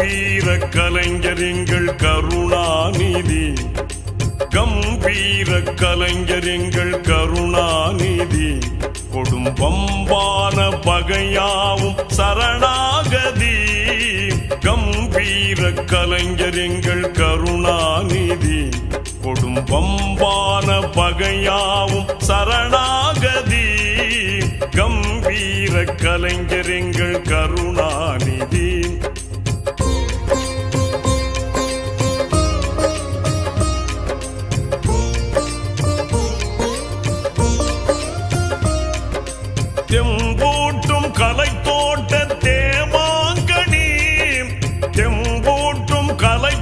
கம்பீர கலைஞர் எங்கள் கருணாநிதி, கம்பீர கலைஞர் எங்கள் கருணாநிதி, கொடும் பம்பான பகையாவும் சரணாகதி. கம்பீர கலைஞர் எங்கள் கருணாநிதி, கொடும் பம்பான பகையாவும் சரணாகதி. கம்பீர கலைஞர் எங்கள் கருணாநிதி. தெம்பூட்டும் கலை தோட்ட தேமாங்கனி, தெம்பூட்டும் கலை